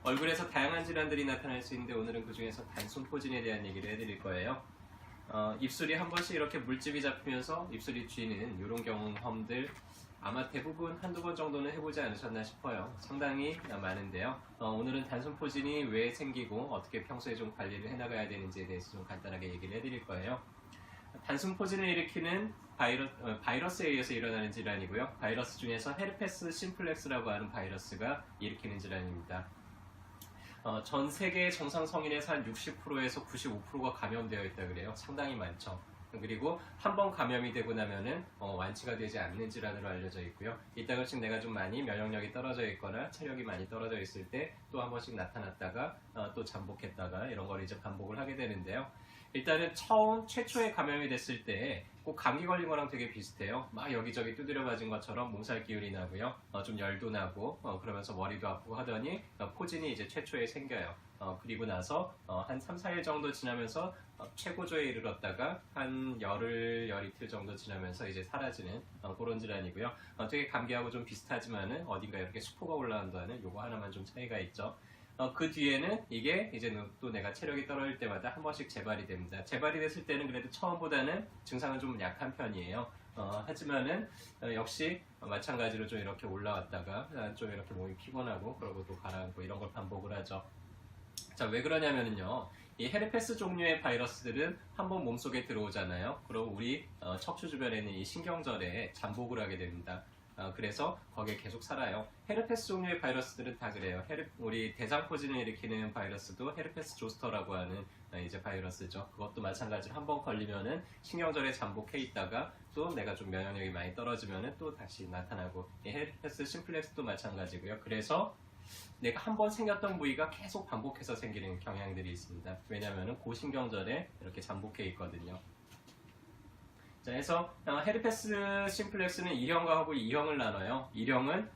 얼굴에서 다양한 질환들이 나타날 수 있는데 오늘은 그 중에서 단순포진에 대한 얘기를 해드릴 거예요. 입술이 한 번씩 이렇게 물집이 잡히면서 입술이 쥐는 이런 경험들 아마 대부분 한두 번 정도는 해보지 않으셨나 싶어요. 상당히 많은데요. 오늘은 단순포진이 왜 생기고 어떻게 평소에 좀 관리를 해나가야 되는지에 대해서 좀 간단하게 얘기를 해드릴 거예요. 단순포진을 일으키는 바이러스에 의해서 일어나는 질환이고요. 바이러스 중에서 헤르페스 심플렉스라고 하는 바이러스가 일으키는 질환입니다. 전 세계 정상 성인에서 한 60%에서 95%가 감염되어 있다 그래요. 상당히 많죠. 그리고 한 번 감염이 되고 나면은 완치가 되지 않는 질환으로 알려져 있고요. 이따가씩 내가 좀 많이 면역력이 떨어져 있거나 체력이 많이 떨어져 있을 때 또 한 번씩 나타났다가 또 잠복했다가 이런 걸 이제 반복을 하게 되는데요. 일단은 최초에 감염이 됐을 때 꼭 감기 걸린 거랑 되게 비슷해요. 막 여기저기 두드려 맞은 것처럼 몸살 기운이 나고요. 좀 열도 나고 그러면서 머리도 아프고 하더니 포진이 이제 최초에 생겨요. 그리고 나서 한 3, 4일 정도 지나면서 최고조에 이르렀다가 한 열이틀 정도 지나면서 이제 사라지는 그런 질환이고요. 되게 감기하고 좀 비슷하지만은 어딘가 이렇게 수포가 올라온다는 요거 하나만 좀 차이가 있죠. 그 뒤에는 이게 이제 또 내가 체력이 떨어질 때마다 한 번씩 재발이 됩니다. 재발이 됐을 때는 그래도 처음보다는 증상은 좀 약한 편이에요. 하지만은 역시 마찬가지로 좀 이렇게 올라왔다가 좀 이렇게 몸이 피곤하고 그러고 또 가라앉고 이런 걸 반복을 하죠. 자, 왜 그러냐면은요. 이 헤르페스 종류의 바이러스들은 한번 몸속에 들어오잖아요. 그럼 우리 척추 주변에 있는 이 신경절에 잠복을 하게 됩니다. 그래서 거기에 계속 살아요. 헤르페스 종류의 바이러스들은 다 그래요. 우리 대장포진을 일으키는 바이러스도 헤르페스 조스터라고 하는 이제 바이러스죠. 그것도 마찬가지로 한번 걸리면은 신경절에 잠복해 있다가 또 내가 좀 면역력이 많이 떨어지면은 또 다시 나타나고, 이 헤르페스 심플렉스도 마찬가지고요. 그래서 내가 한번 생겼던 부위가 계속 반복해서 생기는 경향들이 있습니다. 왜냐하면 고신경절에 이렇게 잠복해 있거든요. 자, 해서 헤르페스 심플렉스는 1형과 하고 2형을 나눠요. 1형은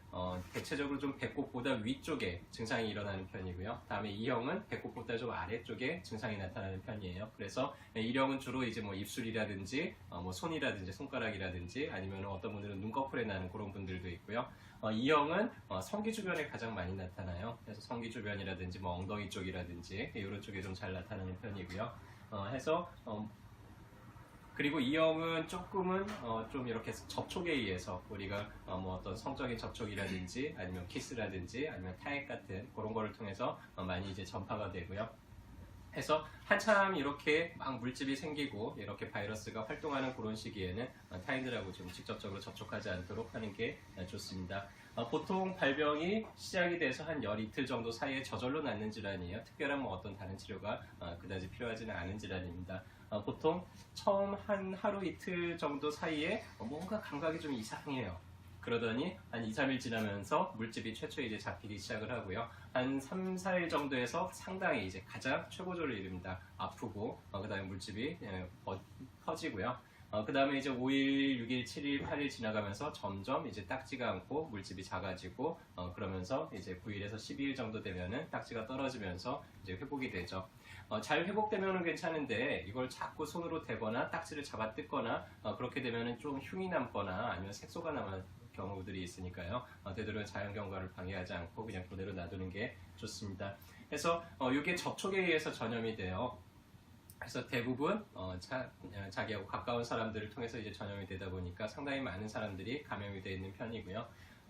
대체적으로 좀 배꼽보다 위쪽에 증상이 일어나는 편이고요. 다음에 2형은 배꼽보다 좀 아래쪽에 증상이 나타나는 편이에요. 그래서 1형은 주로 이제 뭐 입술이라든지 뭐 손이라든지 손가락이라든지 아니면 어떤 분들은 눈꺼풀에 나는 그런 분들도 있고요. 2형은 성기 주변에 가장 많이 나타나요. 그래서 성기 주변이라든지 뭐 엉덩이 쪽이라든지 이런 쪽에 좀 잘 나타나는 편이고요. 해서 그리고 E형은 조금은 좀 이렇게 접촉에 의해서 우리가 뭐 어떤 성적인 접촉이라든지 아니면 키스라든지 아니면 타액 같은 그런 거를 통해서 많이 이제 전파가 되고요. 해서 한참 이렇게 막 물집이 생기고 이렇게 바이러스가 활동하는 그런 시기에는 타인들하고 좀 직접적으로 접촉하지 않도록 하는 게 좋습니다. 보통 발병이 시작이 돼서 한 열이틀 정도 사이에 저절로 낫는 질환이에요. 특별한 뭐 어떤 다른 치료가 그다지 필요하지는 않은 질환입니다. 보통 처음 한 하루 이틀 정도 사이에 뭔가 감각이 좀 이상해요. 그러더니 한 2, 3일 지나면서 물집이 최초에 이제 잡히기 시작을 하고요. 한 3, 4일 정도에서 상당히 이제 가장 최고조를 이룹니다. 아프고, 그 다음에 물집이 퍼지고요. 그 다음에 이제 5일, 6일, 7일, 8일 지나가면서 점점 이제 딱지가 않고 물집이 작아지고, 그러면서 이제 9일에서 12일 정도 되면은 딱지가 떨어지면서 이제 회복이 되죠. 잘 회복되면은 괜찮은데 이걸 자꾸 손으로 대거나 딱지를 잡아 뜯거나 그렇게 되면은 좀 흉이 남거나 아니면 색소가 남은 경우들이 있으니까요. 되도록 자연 경과를 방해하지 않고 그냥 그대로 놔두는 게 좋습니다. 그래서 이게 접촉에 의해서 전염이 돼요. 그래서 대부분 자기하고 가까운 사람들을 통해서 이제 전염이 되다 보니까 상당히 많은 사람들이 감염이 되어 있는 편이고요.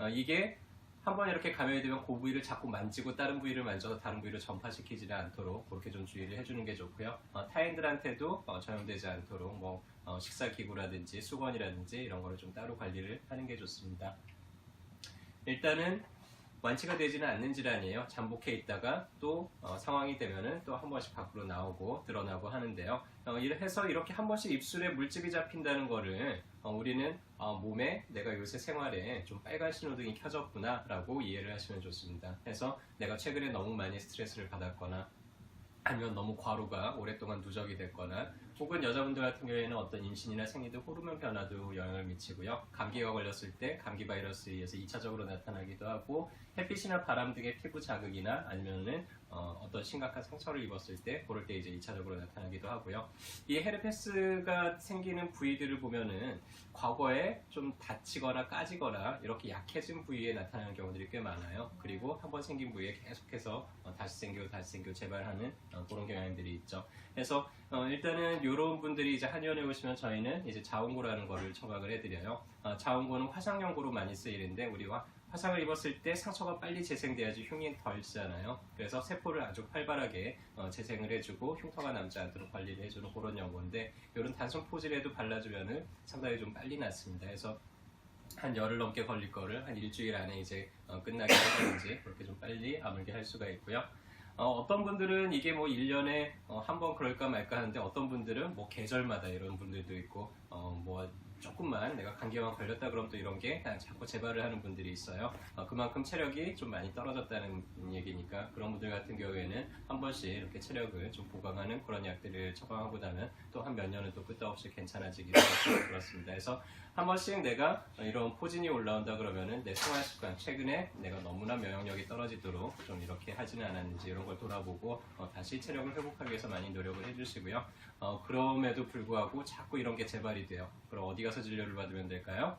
이게 한번 이렇게 감염이 되면 그 부위를 자꾸 만지고 다른 부위를 만져서 다른 부위를 전파시키지는 않도록 그렇게 좀 주의를 해주는 게 좋고요. 타인들한테도 전염되지 않도록 뭐 식사기구라든지 수건이라든지 이런 거를 좀 따로 관리를 하는 게 좋습니다. 일단은 완치가 되지는 않는 질환이에요. 잠복해 있다가 또 상황이 되면은 또 한 번씩 밖으로 나오고 드러나고 하는데요. 해서 이렇게 한 번씩 입술에 물집이 잡힌다는 거를 우리는 몸에 내가 요새 생활에 좀 빨간 신호등이 켜졌구나 라고 이해를 하시면 좋습니다. 그래서 내가 최근에 너무 많이 스트레스를 받았거나 아니면 너무 과로가 오랫동안 누적이 됐거나 혹은 여자분들 같은 경우에는 어떤 임신이나 생리도 호르몬 변화도 영향을 미치고요. 감기가 걸렸을 때 감기 바이러스에 의해서 2차적으로 나타나기도 하고 햇빛이나 바람 등의 피부 자극이나 아니면은 어떤 심각한 상처를 입었을 때 그럴 때 이제 2차적으로 나타나기도 하고요. 이 헤르페스가 생기는 부위들을 보면은 과거에 좀 다치거나 까지거나 이렇게 약해진 부위에 나타나는 경우들이 꽤 많아요. 그리고 한번 생긴 부위에 계속해서 다시 생기고 재발하는 그런 경향들이 있죠. 그래서 일단은 이런 분들이 이제 한의원에 오시면 저희는 이제 자원고라는 거를 처방을 해드려요. 자원고는 화상연고로 많이 쓰이는데 우리가 화상을 입었을 때 상처가 빨리 재생돼야지 흉이 덜 지잖아요. 그래서 세포를 아주 활발하게 재생을 해주고 흉터가 남지 않도록 관리를 해주는 그런 연고인데 이런 단순 포질에도 발라주면은 상당히 좀 빨리 낫습니다. 그래서 한 열흘 넘게 걸릴 거를 한 일주일 안에 이제 끝나게 하든지 그렇게 좀 빨리 아물게 할 수가 있고요. 어떤 분들은 이게 뭐 1년에 한 번 그럴까 말까 하는데 어떤 분들은 뭐 계절마다 이런 분들도 있고 뭐 조금만 내가 감기만 걸렸다 그럼 또 이런 게 자꾸 재발을 하는 분들이 있어요. 그만큼 체력이 좀 많이 떨어졌다는 얘기니까 그런 분들 같은 경우에는 한 번씩 이렇게 체력을 좀 보강하는 그런 약들을 처방하고 나면 또 한 몇 년은 또 끄떡없이 괜찮아지기도 하고 그렇습니다. 그래서 한 번씩 내가 이런 포진이 올라온다 그러면은 내 생활 습관 최근에 내가 너무나 면역력이 떨어지도록 좀 이렇게 하지는 않았는지 이런 걸 돌아보고 다시 체력을 회복하기 위해서 많이 노력을 해주시고요. 그럼에도 불구하고 자꾸 이런 게 재발이 돼요. 그럼 어디 가서 진료를 받으면 될까요?